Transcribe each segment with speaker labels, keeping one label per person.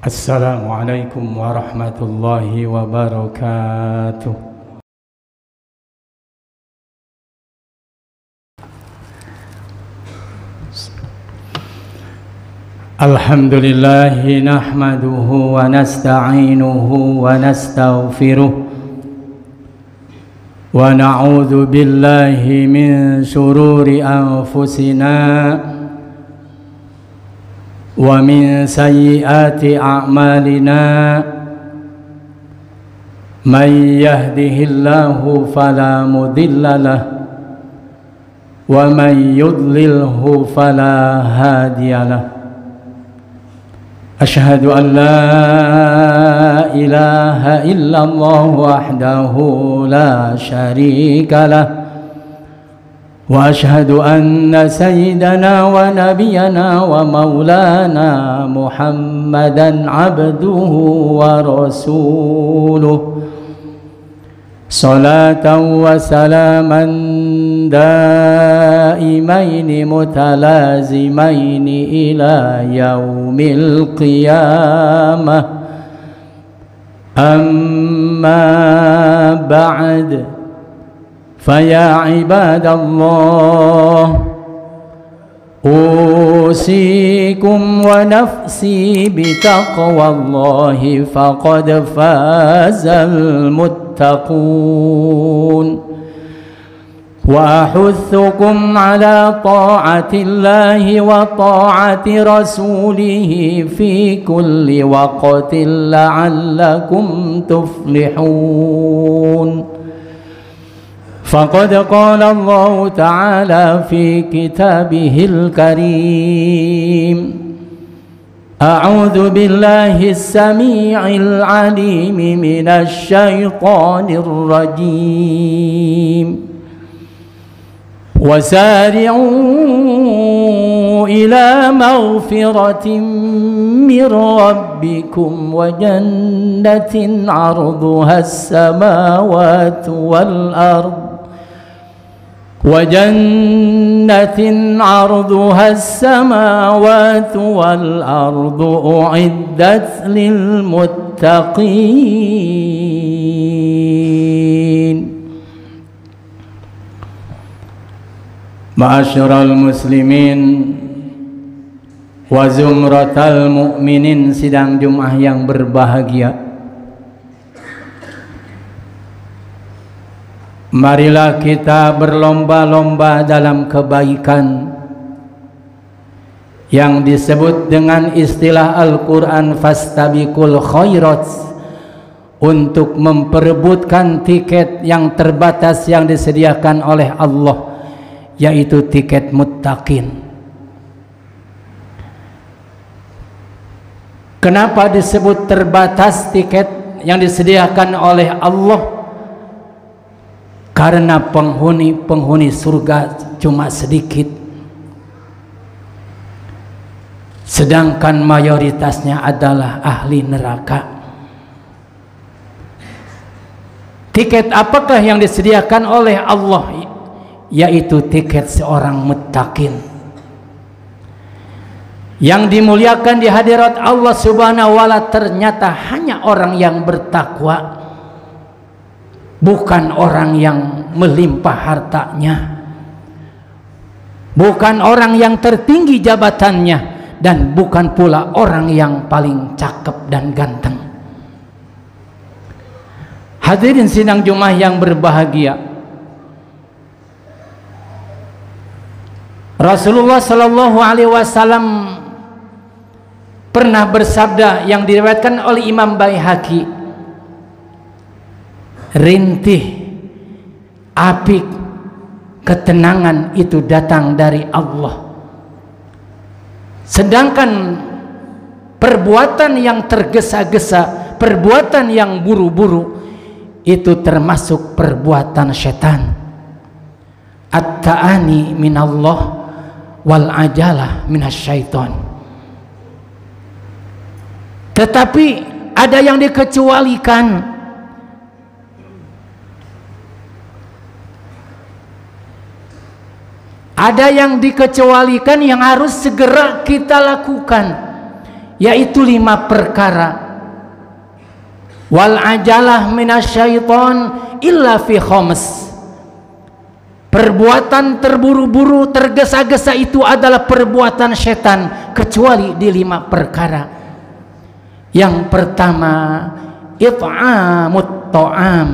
Speaker 1: Assalamualaikum warahmatullahi wabarakatuh. Alhamdulillahi nahmaduhu wa nasta'inuhu wa nastaghfiruh wa na'udzu billahi min syururi anfusina wa min sayyiati a'malina man yahdihillahu fala mudilla lahu wa man yudlilhu fala hadiya lahu. Asyhadu an la ilaha illallah wahdahu la syarika lahu wa asyhadu anna sayyidana wa nabiyyana wa maulana Muhammadan abduhu wa rasuluh salatan wa salaman daimaini mutalazimaini ila yaumil qiyamah. Amma ba'd, faya ibadallah, usikum wa nafsi bitaqwallahi faqad fazal muttaqun wa ahuthukum ala ta'atillahi wa ta'ati rasulih fi kulli waqtin la'allakum tuflihun. Faqad qala Allah Ta'ala fi kitabihil karim, a'udzu billahi as-sami'il 'alim minasy syaithanir rajim. Wasari'u ila maghfiratin min rabbikum wa jannatin 'arduha as-samawati wal ardh وجنة عرضها السماوات والأرض أعدت للمتقين. Ma'asyiral muslimin wa zumratal mu'minin, sidang Jumat yang berbahagia, marilah kita berlomba-lomba dalam kebaikan yang disebut dengan istilah Al-Quran fastabiqul khairat, untuk memperebutkan tiket yang terbatas yang disediakan oleh Allah, yaitu tiket muttaqin. Kenapa disebut terbatas tiket yang disediakan oleh Allah? Karena penghuni surga cuma sedikit, sedangkan mayoritasnya adalah ahli neraka. Tiket apakah yang disediakan oleh Allah? Yaitu tiket seorang muttaqin yang dimuliakan di hadirat Allah Subhanahu wa ta'ala. Ternyata hanya orang yang bertakwa, bukan orang yang melimpah hartanya, bukan orang yang tertinggi jabatannya, dan bukan pula orang yang paling cakep dan ganteng. Hadirin sidang Jumat yang berbahagia, Rasulullah Shallallahu Alaihi Wasallam pernah bersabda yang diriwayatkan oleh Imam Baihaqi, rintih api ketenangan itu datang dari Allah, sedangkan perbuatan yang tergesa-gesa, perbuatan yang buru-buru, itu termasuk perbuatan setan. At-ta'ani minallah wal ajalah minasyaiton. Tetapi ada yang dikecualikan. Ada yang dikecualikan yang harus segera kita lakukan, yaitu 5 perkara. Wal ajalah minasyaiton illa fi khams. Perbuatan terburu-buru, tergesa-gesa itu adalah perbuatan setan, kecuali di 5 perkara. Yang pertama, it'amut ta'am,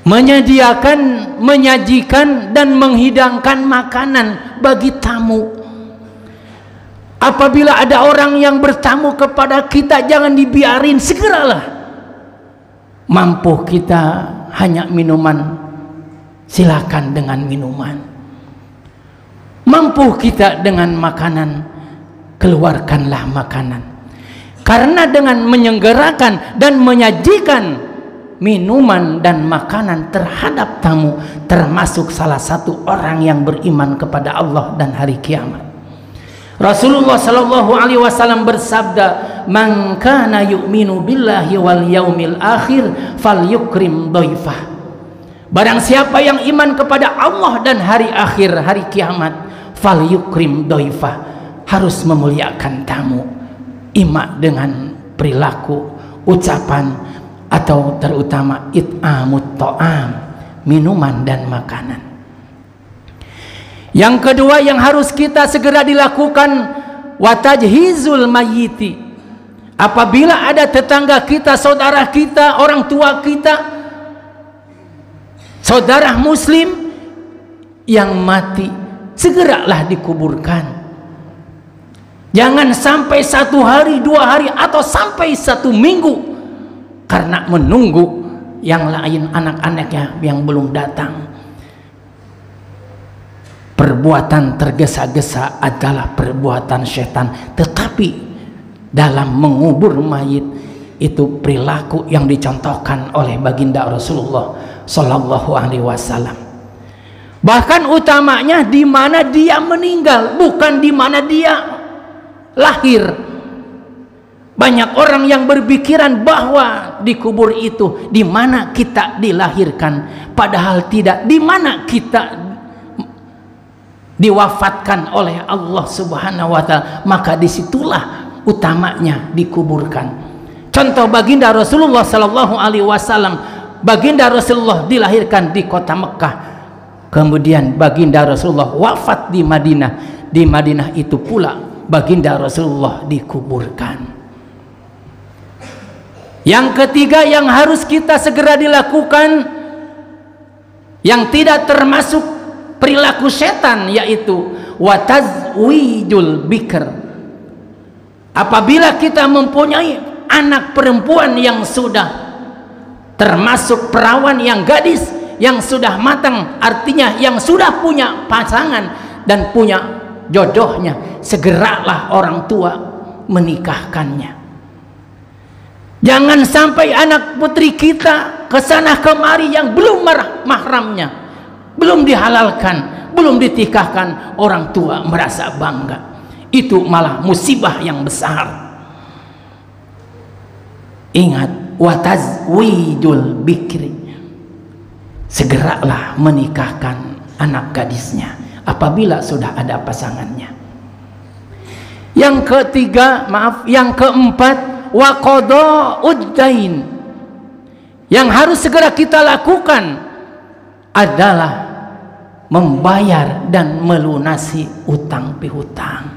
Speaker 1: menyediakan, menyajikan dan menghidangkan makanan bagi tamu. Apabila ada orang yang bertamu kepada kita, jangan dibiarin, segeralah. Mampu kita hanya minuman, silakan dengan minuman. Mampu kita dengan makanan, keluarkanlah makanan. Karena dengan menyelenggarakan dan menyajikan minuman dan makanan terhadap tamu, termasuk salah satu orang yang beriman kepada Allah dan hari kiamat. Rasulullah sallallahu alaihi wasallam bersabda, "Man kana yu'minu billahi wal yaumil akhir falyukrim dhaifah." Barang siapa yang iman kepada Allah dan hari akhir, hari kiamat, falyukrim dhaifah, harus memuliakan tamu. Ima dengan perilaku, ucapan, atau terutama it'amut ta'am, minuman dan makanan. Yang kedua yang harus kita segera dilakukan, watajhizul mayyiti. Apabila ada tetangga kita, saudara kita, orang tua kita, saudara muslim yang mati, segeralah dikuburkan. Jangan sampai 1 hari, 2 hari, atau sampai 1 minggu karena menunggu yang lain, anak-anaknya yang belum datang. Perbuatan tergesa-gesa adalah perbuatan setan, tetapi dalam mengubur mayit itu perilaku yang dicontohkan oleh baginda Rasulullah Sallallahu Alaihi Wasallam. Bahkan utamanya di mana dia meninggal, bukan di mana dia lahir. Banyak orang yang berpikiran bahwa di kubur itu di mana kita dilahirkan, padahal tidak. Di mana kita diwafatkan oleh Allah Subhanahu wa Ta'ala, maka disitulah utamanya dikuburkan. Contoh baginda Rasulullah Sallallahu Alaihi Wasallam, baginda Rasulullah dilahirkan di kota Mekah, kemudian baginda Rasulullah wafat di Madinah. Di Madinah itu pula baginda Rasulullah dikuburkan. Yang ketiga yang harus kita segera dilakukan, yang tidak termasuk perilaku setan, yaitu watazwijul bikr. Apabila kita mempunyai anak perempuan yang sudah termasuk perawan, yang gadis yang sudah matang, artinya yang sudah punya pasangan dan punya jodohnya, segeralah orang tua menikahkannya. Jangan sampai anak putri kita kesana kemari yang belum mahramnya, belum dihalalkan, belum ditikahkan, orang tua merasa bangga. Itu malah musibah yang besar. Ingat, watazwijul bikri, segeralah menikahkan anak gadisnya apabila sudah ada pasangannya. Yang ketiga, yang keempat, waqada'ud dain. Yang harus segera kita lakukan adalah membayar dan melunasi utang piutang.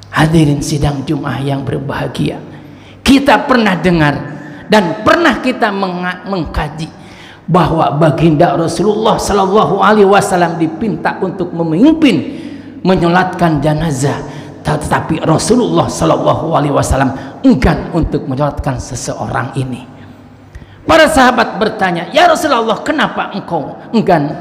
Speaker 1: Hadirin sidang Jumat yang berbahagia, kita pernah dengar dan pernah kita mengkaji bahwa baginda Rasulullah Sallallahu Alaihi Wasallam dipinta untuk memimpin menyolatkan jenazah, tetapi Rasulullah Sallallahu Alaihi Wasallam enggan untuk menyolatkan seseorang ini. Para sahabat bertanya, "Ya Rasulullah, kenapa engkau enggan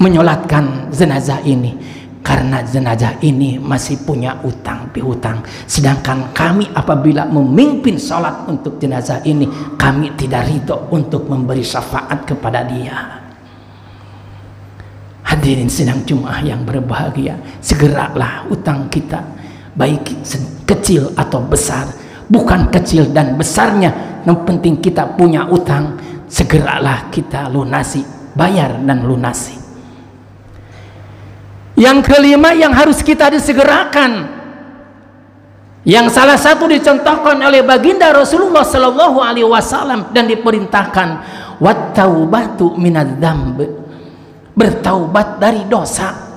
Speaker 1: menyolatkan jenazah ini?" Karena jenazah ini masih punya utang piutang, sedangkan kami apabila memimpin sholat untuk jenazah ini, kami tidak ridho untuk memberi syafaat kepada dia. Hadirin sidang Jumat yang berbahagia, segeralah utang kita, baik kecil atau besar, bukan kecil dan besarnya, yang penting kita punya utang, segeralah kita lunasi, bayar dan lunasi. Yang kelima yang harus kita disegerakan, yang salah satu dicontohkan oleh baginda Rasulullah Sallallahu Alaihi Wasallam dan diperintahkan, wat taubatu minadz-dzamb, bertaubat dari dosa.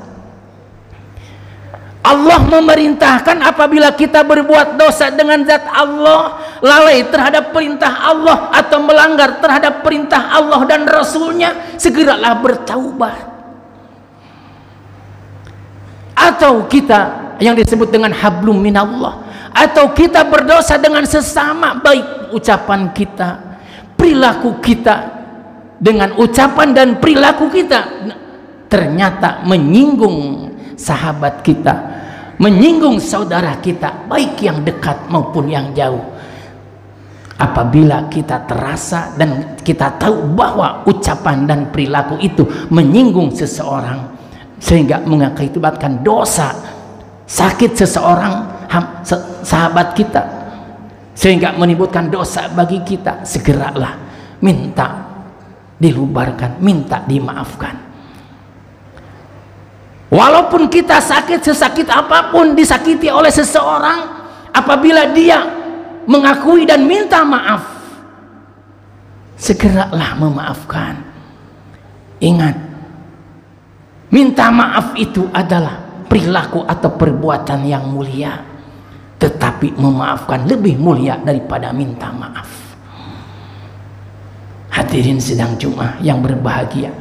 Speaker 1: Allah memerintahkan apabila kita berbuat dosa dengan zat Allah, lalai terhadap perintah Allah atau melanggar terhadap perintah Allah dan Rasulnya, segeralah bertaubat. Atau kita yang disebut dengan hablum minallah, atau kita berdosa dengan sesama, baik ucapan kita, perilaku kita, dengan ucapan dan perilaku kita ternyata menyinggung sahabat kita, menyinggung saudara kita, baik yang dekat maupun yang jauh. Apabila kita terasa dan kita tahu bahwa ucapan dan perilaku itu menyinggung seseorang sehingga mengakibatkan dosa, sakit seseorang, sahabat kita, sehingga menimbulkan dosa bagi kita, segeralah minta dilubarkan, minta dimaafkan. Walaupun kita sakit sesakit apapun, disakiti oleh seseorang, apabila dia mengakui dan minta maaf, segeralah memaafkan. Ingat, minta maaf itu adalah perilaku atau perbuatan yang mulia, tetapi memaafkan lebih mulia daripada minta maaf. Hadirin sidang Jumat yang berbahagia,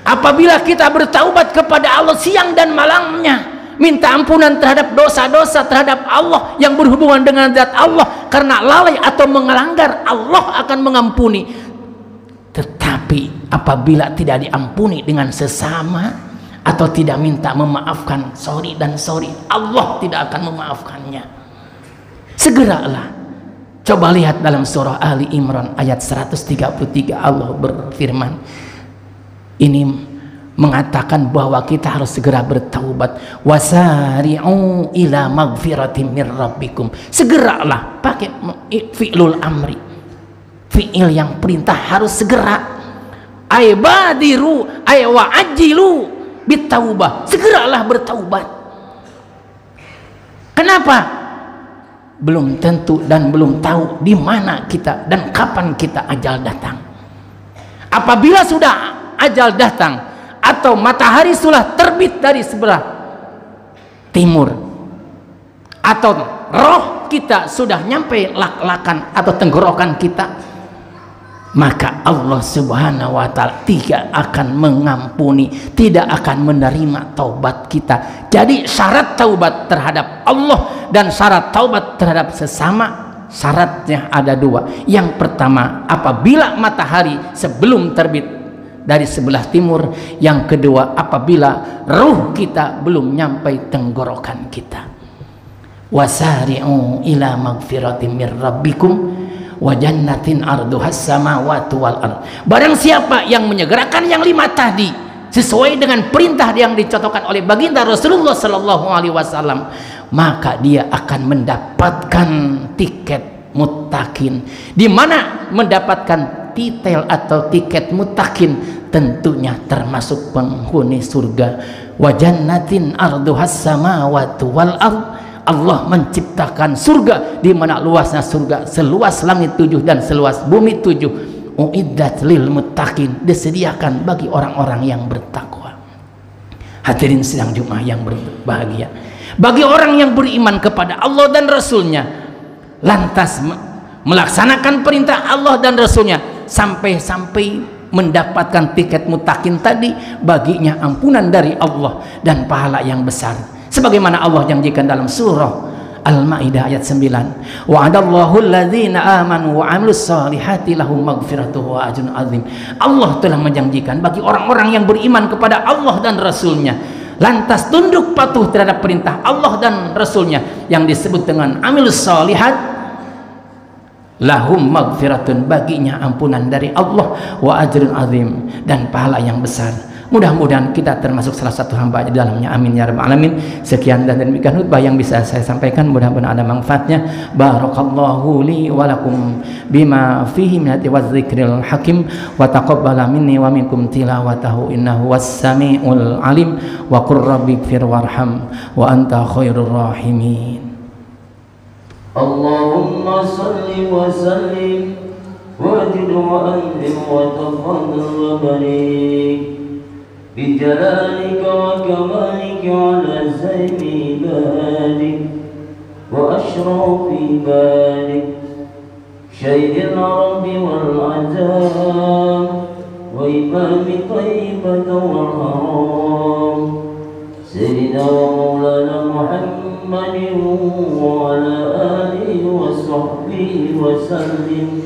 Speaker 1: apabila kita bertaubat kepada Allah siang dan malamnya, minta ampunan terhadap dosa-dosa terhadap Allah yang berhubungan dengan zat Allah, karena lalai atau melanggar, Allah akan mengampuni. Tetapi apabila tidak diampuni dengan sesama atau tidak minta memaafkan, sorry dan sorry, Allah tidak akan memaafkannya. Segeralah. Coba lihat dalam surah Ali Imran ayat 133, Allah berfirman, ini mengatakan bahwa kita harus segera bertaubat. Wasari'u ila magfiratin mir rabbikum. Segeralah, pakai fi'lul amri, fi'il yang perintah, harus segera. Ay badiru ay wa'ajilu bitaubah, segeralah bertaubat. Kenapa? Belum tentu dan belum tahu di mana kita dan kapan kita ajal datang. Apabila sudah ajal datang atau matahari sudah terbit dari sebelah timur, atau roh kita sudah nyampe lak-lakan atau tenggorokan kita, maka Allah Subhanahu wa Ta'ala tidak akan mengampuni, tidak akan menerima taubat kita. Jadi syarat taubat terhadap Allah dan syarat taubat terhadap sesama, syaratnya ada dua. Yang pertama, apabila matahari sebelum terbit dari sebelah timur. Yang kedua, apabila ruh kita belum nyampe tenggorokan kita. Wasari'u ila magfiratin mir rabbikum wa jannatin arduhas samawati wal ard. Barang siapa yang menyegerakan yang 5 tadi sesuai dengan perintah yang dicontohkan oleh baginda Rasulullah sallallahu alaihi wasallam, maka dia akan mendapatkan tiket muttaqin. Di mana mendapatkan titel atau tiket muttaqin? Tentunya termasuk penghuni surga. Wa jannatin arduhas samawati wal ard. Allah menciptakan surga di mana luasnya surga seluas langit 7 dan seluas bumi 7. Uiddat lil muttaqin, disediakan bagi orang-orang yang bertakwa. Hadirin sidang Jumat yang berbahagia, bagi orang yang beriman kepada Allah dan Rasulnya, lantas melaksanakan perintah Allah dan Rasulnya sampai mendapatkan tiket muttaqin tadi, baginya ampunan dari Allah dan pahala yang besar. Sebagaimana Allah janjikan dalam surah Al-Maidah ayat 9, wa'adallahu alladzina amanu wa 'amilus solihati lahum maghfiratuhu wa ajrun 'azim. Allah telah menjanjikan bagi orang-orang yang beriman kepada Allah dan Rasulnya, lantas tunduk patuh terhadap perintah Allah dan Rasulnya yang disebut dengan amilus solihat, lahum maghfiratun, baginya ampunan dari Allah, wa ajrun 'azim, dan pahala yang besar. Mudah-mudahan kita termasuk salah satu hamba di dalamnya. Amin ya rabbal alamin. Sekian dan demikian khutbah yang bisa saya sampaikan, mudah-mudahan ada manfaatnya. Barakallahu li wa lakum bima fihi min wa dzikril hakim wa taqabbala minni wa minkum tilawatahu innahu was-sami'ul alim wa qur rabbighfir warham wa anta khairur rahimin.
Speaker 2: Allahumma salli wa sallim wa zid wa anzim wa tafaddal wa barik bi jalalika wa kamalika ala zayni ibadik wa ashrafi ibadik syaidil arabi wal azam wa imami tayyibata wal haram sayyidina wa maulana Muhammadin wa ala alihi wa sahbihi wa sallim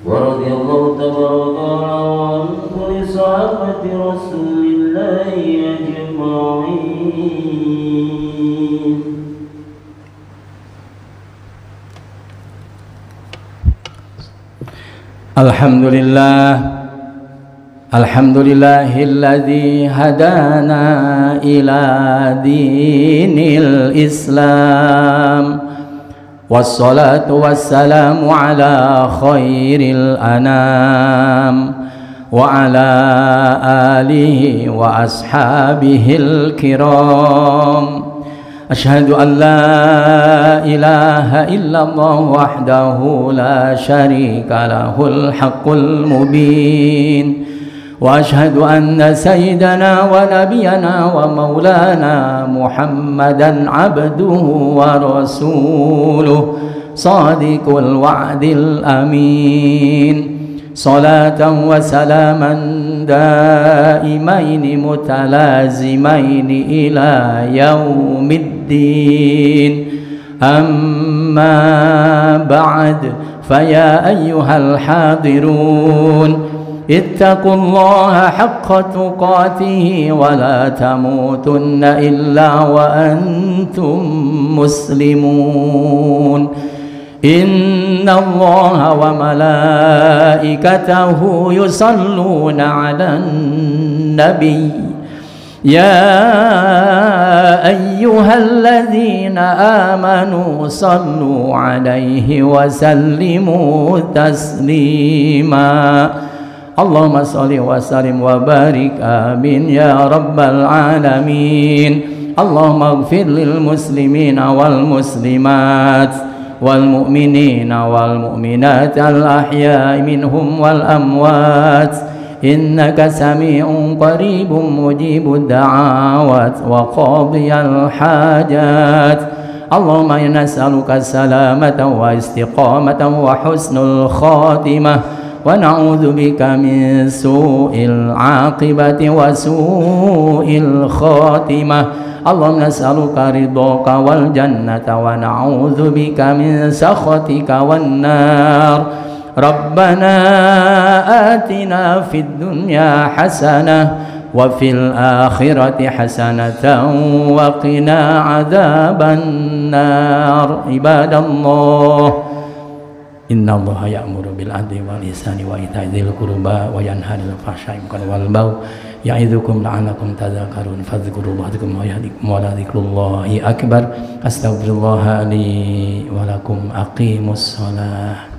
Speaker 2: wa radiyallahu tabaraka wa an kulli sahabati rasulillahi ajma'in.
Speaker 1: Alhamdulillah, alhamdulillahilladzi hadana ila dinil Islam. Wassalatu wassalamu ala khairil anam wa ala alihi wa ashabihil kiram. Asyhadu an la ilaha illallah wahdahu la syarika lahul haqqul mubin wa asyhadu anna sayyidana wa nabiyana wa maulana Muhammadan abduhu wa rasuluh sadiqul wa'dil amin. Salatan wa salaman daimaini mutalazimaini ila yaumiddin. Amma ba'd, faya ayyuhal hadirun, ittaqullaha haqqa tuqatihi wa la tamutunna illa wa antum muslimun. Inna Allaha wa malaikatahu yusalluna 'alan nabiy ya ayyuhalladzina amanu sallu 'alaihi wa sallimu taslima. Allahumma shalli wa sallim wa barik amin ya rabbal alamin. Allahumma ighfir lil muslimina wal muslimat والمؤمنين والمؤمنات الأحياء منهم والأموات إنك سميع قريب مجيب الدعوات وقاضي الحاجات. اللهم إنا نسألك السلامة واستقامة وحسن الخاتمة ونعوذ بك من سوء العاقبة وسوء الخاتمة. اللهم نسألك رضاك والجنة ونعوذ بك من سخطك والنار. ربنا آتنا في الدنيا حسنة وفي الآخرة حسنة وقنا عذاب النار. عباد الله، إن الله يأمر بالعدل والإحسان وإيتاء ذي القربى وينهى عن الفحشاء والمنكر والبغي يعظكم لعلكم تذكرون فاذكروا الله يذكركم ويهديكم ولذكر الله أكبر. أستغفر الله لي ولكم. أقيموا الصلاة.